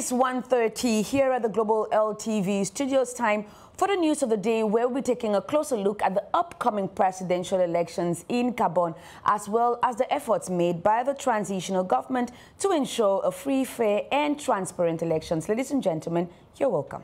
is 1:30 here at the Global LTV studios. Time for the news of the day, where we'll be taking a closer look at the upcoming presidential elections in Gabon, as well as the efforts made by the transitional government to ensure a free, fair and transparent elections. Ladies and gentlemen, you're welcome.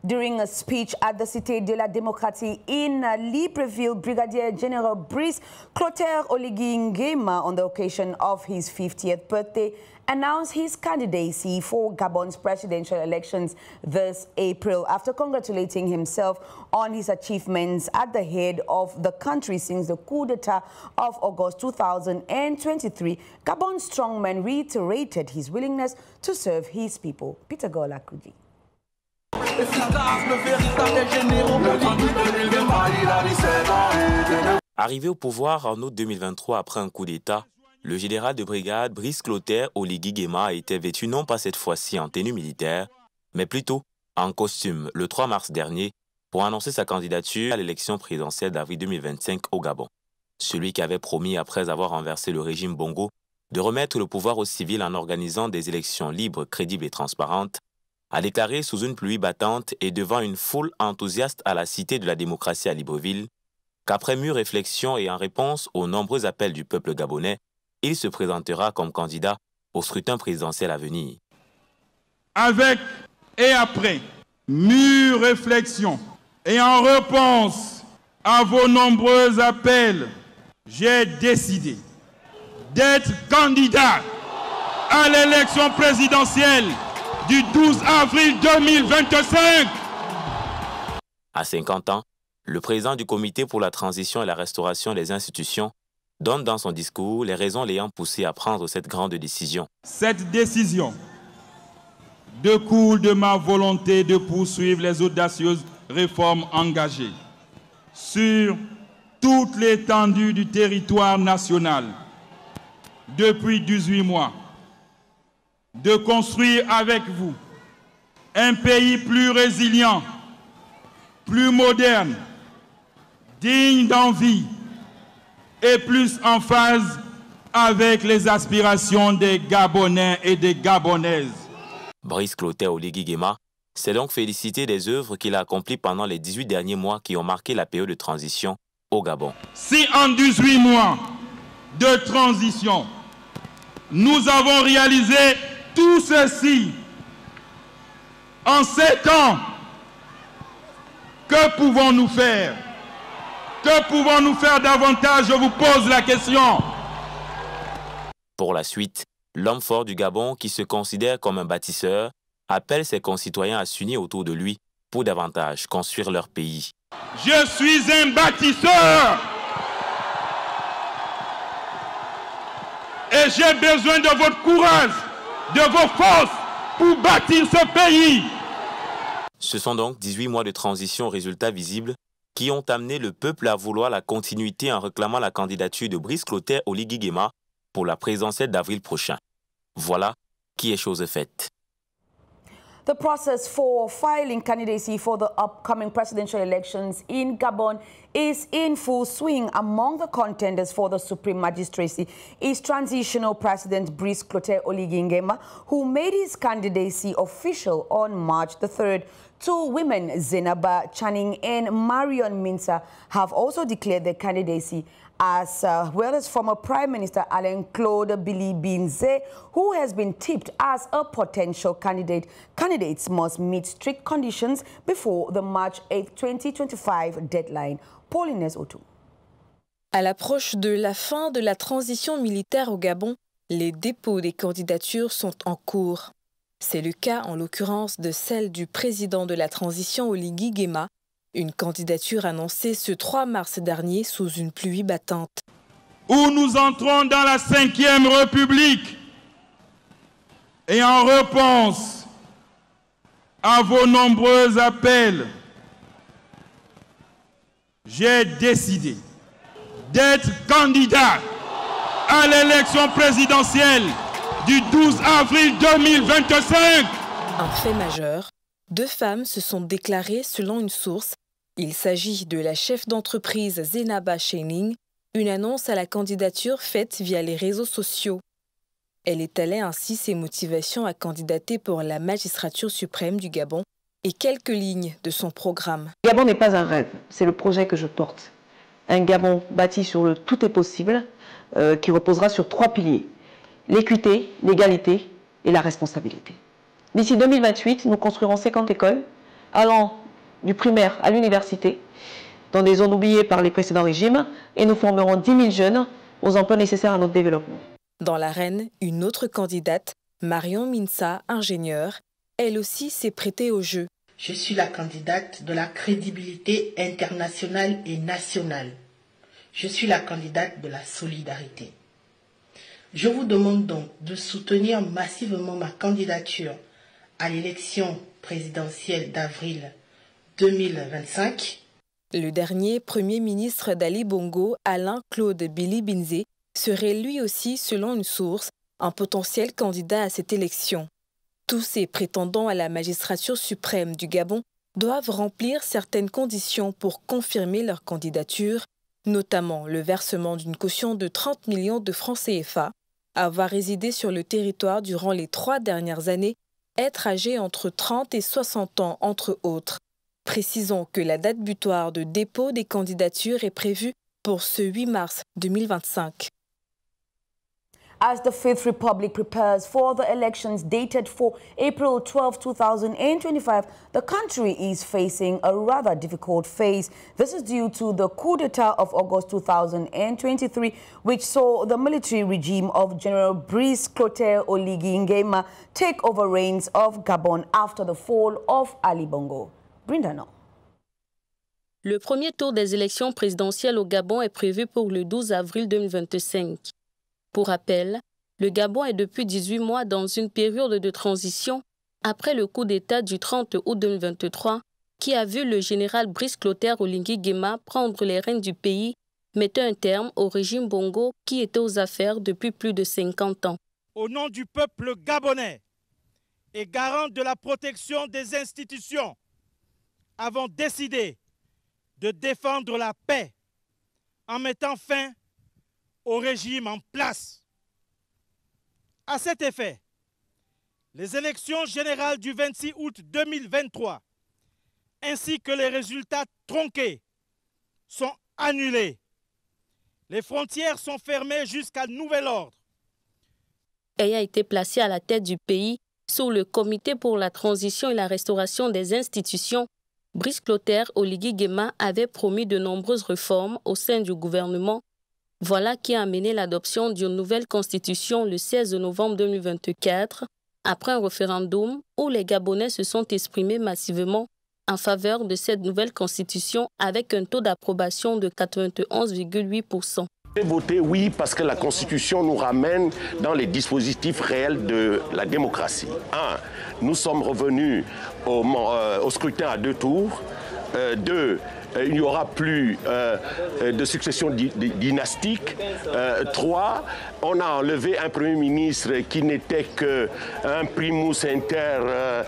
During a speech at the Cité de la Démocratie in Libreville, Brigadier General Brice Clotaire Oligui Nguema, on the occasion of his 50th birthday, announced his candidacy for Gabon's presidential elections this April, after congratulating himself on his achievements at the head of the country since the coup d'etat of August 2023. Gabon's strongman reiterated his willingness to serve his people. Peter Golakuji. Arrivé au pouvoir en août 2023 après un coup d'État, le général de brigade Brice Clotaire Oligui Nguema était vêtu non pas cette fois-ci en tenue militaire, mais plutôt en costume le 3 mars dernier pour annoncer sa candidature à l'élection présidentielle d'avril 2025 au Gabon. Celui qui avait promis, après avoir renversé le régime Bongo, de remettre le pouvoir aux civils en organisant des élections libres, crédibles et transparentes, a déclaré sous une pluie battante et devant une foule enthousiaste à la Cité de la Démocratie à Libreville qu'après mûre réflexion et en réponse aux nombreux appels du peuple gabonais, il se présentera comme candidat au scrutin présidentiel à venir. Avec et après mûre réflexion et en réponse à vos nombreux appels, j'ai décidé d'être candidat à l'élection présidentielle du 12 avril 2025. À 50 ans, le président du Comité pour la transition et la restauration des institutions donne dans son discours les raisons l'ayant poussé à prendre cette grande décision. Cette décision découle de ma volonté de poursuivre les audacieuses réformes engagées sur toute l'étendue du territoire national depuis 18 mois, de construire avec vous un pays plus résilient, plus moderne, digne d'envie et plus en phase avec les aspirations des Gabonais et des Gabonaises. Brice Clotaire Oligui Nguema s'est donc félicité des œuvres qu'il a accomplies pendant les 18 derniers mois qui ont marqué la période de transition au Gabon. Si en 18 mois de transition, nous avons réalisé tout ceci en 7 ans, que pouvons-nous faire? Que pouvons-nous faire davantage? Je vous pose la question. Pour la suite, l'homme fort du Gabon, qui se considère comme un bâtisseur, appelle ses concitoyens à s'unir autour de lui pour davantage construire leur pays. Je suis un bâtisseur et j'ai besoin de votre courage, de vos forces pour bâtir ce pays. Ce sont donc 18 mois de transition aux résultats visibles qui ont amené le peuple à vouloir la continuité en réclamant la candidature de Brice Clotaire Oligui Nguema pour la présidentielle d'avril prochain. Voilà qui est chose faite. The process for filing candidacy for the upcoming presidential elections in Gabon is in full swing. Among the contenders for the Supreme Magistracy is transitional President Brice Clotaire Oligui Nguema, who made his candidacy official on March the 3rd. Two women, Zenaba Channing and Marion Minsa, have also declared their candidacy, as well as former Prime Minister Alain-Claude Billy Binze, who has been tipped as a potential candidate. Candidates must meet strict conditions before the March 8, 2025 deadline. Pauline Otou. À l'approche de la fin de la transition militaire au Gabon, les dépôts des candidatures sont en cours. C'est le cas en l'occurrence de celle du président de la transition Oligui Nguema, une candidature annoncée ce 3 mars dernier sous une pluie battante. Où nous entrons dans la 5e République et en réponse à vos nombreux appels, j'ai décidé d'être candidat à l'élection présidentielle du 12 avril 2025. Un fait majeur, 2 femmes se sont déclarées selon une source. Il s'agit de la chef d'entreprise Zenaba Channing Une annonce à la candidature faite via les réseaux sociaux. Elle étalait ainsi ses motivations à candidater pour la magistrature suprême du Gabon et quelques lignes de son programme. Le Gabon n'est pas un rêve, c'est le projet que je porte. Un Gabon bâti sur le tout est possible, qui reposera sur 3 piliers. L'équité, l'égalité et la responsabilité. D'ici 2028, nous construirons 50 écoles, allant du primaire à l'université, dans des zones oubliées par les précédents régimes, et nous formerons 10 000 jeunes aux emplois nécessaires à notre développement. Dans l'arène, une autre candidate, Marion Minsa, ingénieure, elle aussi s'est prêtée au jeu. Je suis la candidate de la crédibilité internationale et nationale. Je suis la candidate de la solidarité. Je vous demande donc de soutenir massivement ma candidature à l'élection présidentielle d'avril 2025. Le dernier Premier ministre d'Ali Bongo, Alain-Claude Billy-Binzé, serait lui aussi, selon une source, un potentiel candidat à cette élection. Tous ces prétendants à la magistrature suprême du Gabon doivent remplir certaines conditions pour confirmer leur candidature, notamment le versement d'une caution de 30 millions de francs CFA, avoir résidé sur le territoire durant les 3 dernières années, être âgé entre 30 et 60 ans, entre autres. Précisons que la date butoir de dépôt des candidatures est prévue pour ce 8 mars 2025. As the Fifth Republic prepares for the elections dated for April 12, 2025, the country is facing a rather difficult phase. This is due to the coup d'etat of August 2023, which saw the military regime of General Brice Clotaire Oligui Nguema take over reins of Gabon after the fall of Ali Bongo. Brindano. Le premier tour des élections présidentielles au Gabon est prévu pour le 12 avril 2025. Pour rappel, le Gabon est depuis 18 mois dans une période de transition après le coup d'État du 30 août 2023 qui a vu le général Brice Clotaire Oligui Nguema prendre les rênes du pays, mettant un terme au régime Bongo qui était aux affaires depuis plus de 50 ans. Au nom du peuple gabonais et garant de la protection des institutions, avons décidé de défendre la paix en mettant fin au régime en place. À cet effet, les élections générales du 26 août 2023 ainsi que les résultats tronqués sont annulés. Les frontières sont fermées jusqu'à nouvel ordre. Elle a été placée à la tête du pays sous le Comité pour la transition et la restauration des institutions. Brice Clotaire Oligui Nguema avait promis de nombreuses réformes au sein du gouvernement. Voilà qui a amené l'adoption d'une nouvelle constitution le 16 novembre 2024, après un référendum où les Gabonais se sont exprimés massivement en faveur de cette nouvelle constitution avec un taux d'approbation de 91,8%. J'ai voté oui parce que la Constitution nous ramène dans les dispositifs réels de la démocratie. 1. Nous sommes revenus au scrutin à 2 tours. 2. Il n'y aura plus de succession dynastique. 3. On a enlevé un Premier ministre qui n'était qu'un primus inter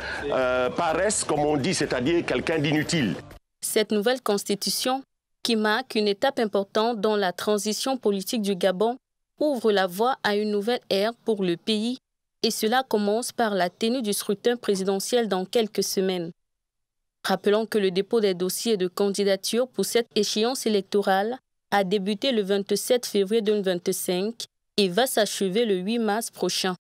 pares, comme on dit, c'est-à-dire quelqu'un d'inutile. Cette nouvelle constitution, qui marque une étape importante dans la transition politique du Gabon, ouvre la voie à une nouvelle ère pour le pays, et cela commence par la tenue du scrutin présidentiel dans quelques semaines. Rappelons que le dépôt des dossiers de candidature pour cette échéance électorale a débuté le 27 février 2025 et va s'achever le 8 mars prochain.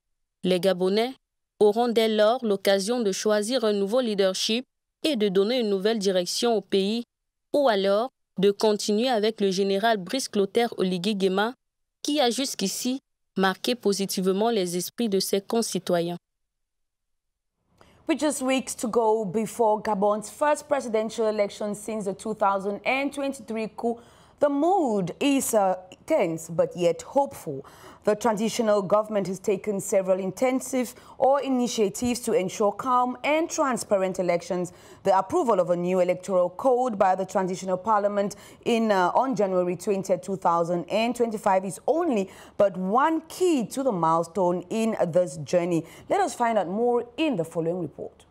Les Gabonais auront dès lors l'occasion de choisir un nouveau leadership et de donner une nouvelle direction au pays, ou alors de continuer avec le général Brice Clotaire Oligui Nguema, qui a jusqu'ici marqué positivement les esprits de ses concitoyens. With just weeks to go before Gabon's first presidential election since the 2023 coup, the mood is tense but yet hopeful. The transitional government has taken several intensive initiatives to ensure calm and transparent elections. The approval of a new electoral code by the transitional parliament on January 20, 2025 is only but one key to the milestone in this journey. Let us find out more in the following report.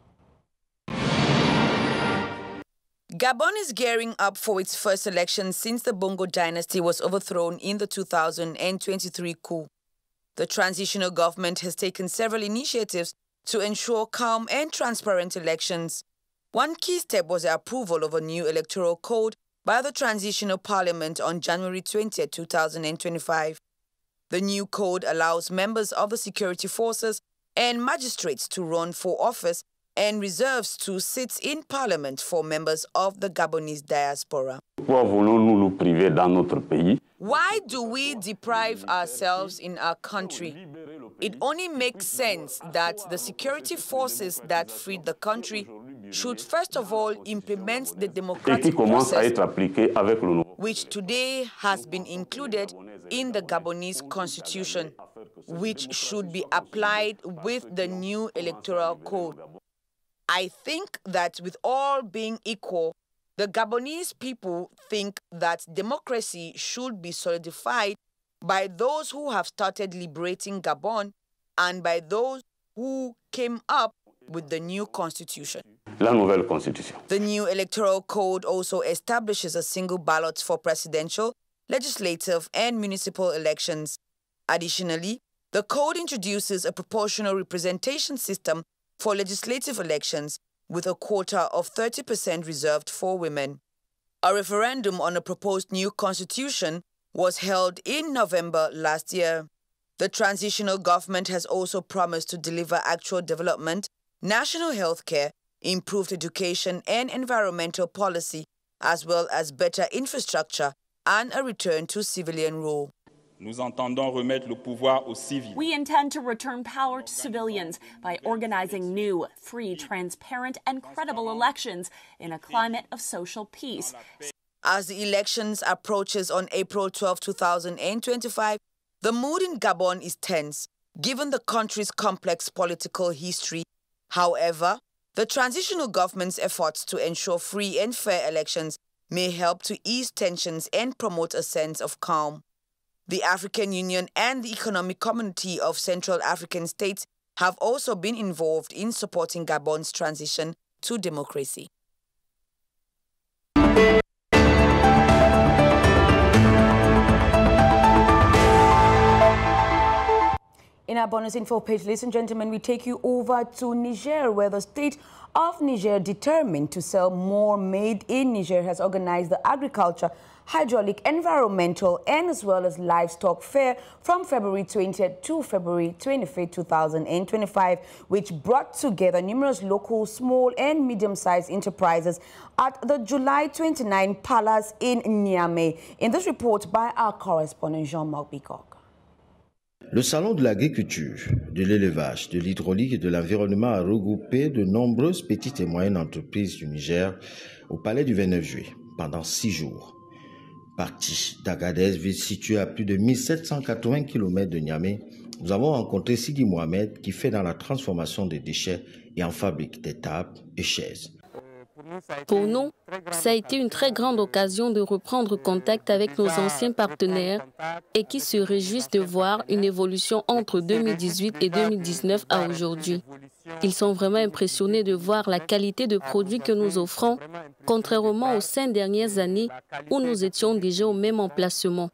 Gabon is gearing up for its first election since the Bongo dynasty was overthrown in the 2023 coup. The transitional government has taken several initiatives to ensure calm and transparent elections. One key step was the approval of a new electoral code by the Transitional Parliament on January 20, 2025. The new code allows members of the security forces and magistrates to run for office and reserves 2 seats in Parliament for members of the Gabonese diaspora. Why do we deprive ourselves in our country? It only makes sense that the security forces that freed the country should first of all implement the democratic process, which today has been included in the Gabonese constitution, which should be applied with the new electoral code. I think that with all being equal, the Gabonese people think that democracy should be solidified by those who have started liberating Gabon and by those who came up with the new constitution. La nouvelle constitution. The new electoral code also establishes a single ballot for presidential, legislative, and municipal elections. Additionally, the code introduces a proportional representation system for legislative elections with a quota of 30% reserved for women. A referendum on a proposed new constitution was held in November last year. The transitional government has also promised to deliver actual development, national health care, improved education and environmental policy, as well as better infrastructure and a return to civilian rule. Nous entendons remettre le pouvoir aux civils. We intend to return power to civilians by organizing new, free, transparent, and credible elections in a climate of social peace. As the elections approaches on April 12, 2025, the mood in Gabon is tense, given the country's complex political history. However, the transitional government's efforts to ensure free and fair elections may help to ease tensions and promote a sense of calm. The African Union and the Economic Community of Central African States have also been involved in supporting Gabon's transition to democracy. In our bonus info page, ladies and gentlemen, we take you over to Niger, where the state of Niger, determined to sell more made in Niger, has organized the agriculture, hydraulic, environmental, and as well as livestock fair from February 20th to February 25th, 2025, which brought together numerous local, small and medium-sized enterprises at the July 29 Palace in Niamey. In this report by our correspondent Jean-Marc Bicoq. Le Salon de l'agriculture, de l'élevage, de l'hydraulique et de l'environnement a regroupé de nombreuses petites et moyennes entreprises du Niger au Palais du 29 juillet pendant 6 jours. Parti d'Agadez, ville située à plus de 1780 km de Niamey, nous avons rencontré Sidi Mohamed qui fait dans la transformation des déchets et en fabrique des tables et chaises. Pour nous, ça a été une très grande occasion de reprendre contact avec nos anciens partenaires et qui se réjouissent de voir une évolution entre 2018 et 2019 à aujourd'hui. Ils sont vraiment impressionnés de voir la qualité de produits que nous offrons, contrairement aux 5 dernières années où nous étions déjà au même emplacement.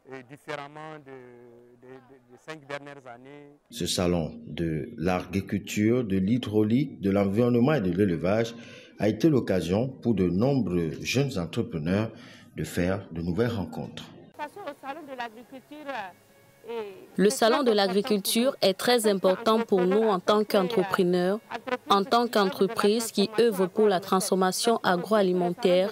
Ce salon de l'agriculture, de l'hydraulique, de l'environnement et de l'élevage a été l'occasion pour de nombreux jeunes entrepreneurs de faire de nouvelles rencontres. Le salon de l'agriculture est très important pour nous en tant qu'entrepreneurs, en tant qu'entreprises qui œuvrent pour la transformation agroalimentaire,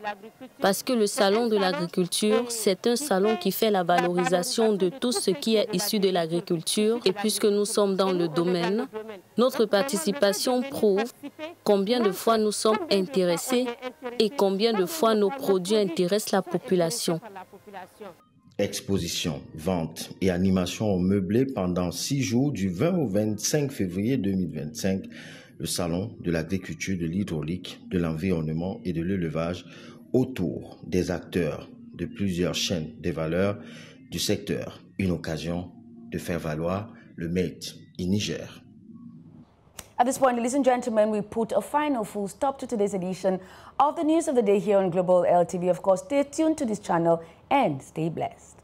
parce que le salon de l'agriculture, c'est un salon qui fait la valorisation de tout ce qui est issu de l'agriculture. Et puisque nous sommes dans le domaine, notre participation prouve combien de fois nous sommes intéressés et combien de fois nos produits intéressent la population. Exposition, vente et animation au meublé pendant 6 jours du 20 au 25 février 2025, le salon de l'agriculture, de l'hydraulique, de l'environnement et de l'élevage autour des acteurs de plusieurs chaînes des valeurs du secteur. Une occasion de faire valoir le Made in Niger. At this point, ladies and gentlemen, we put a final full stop to today's edition of the News of the Day here on Global LTV. Of course, stay tuned to this channel and stay blessed.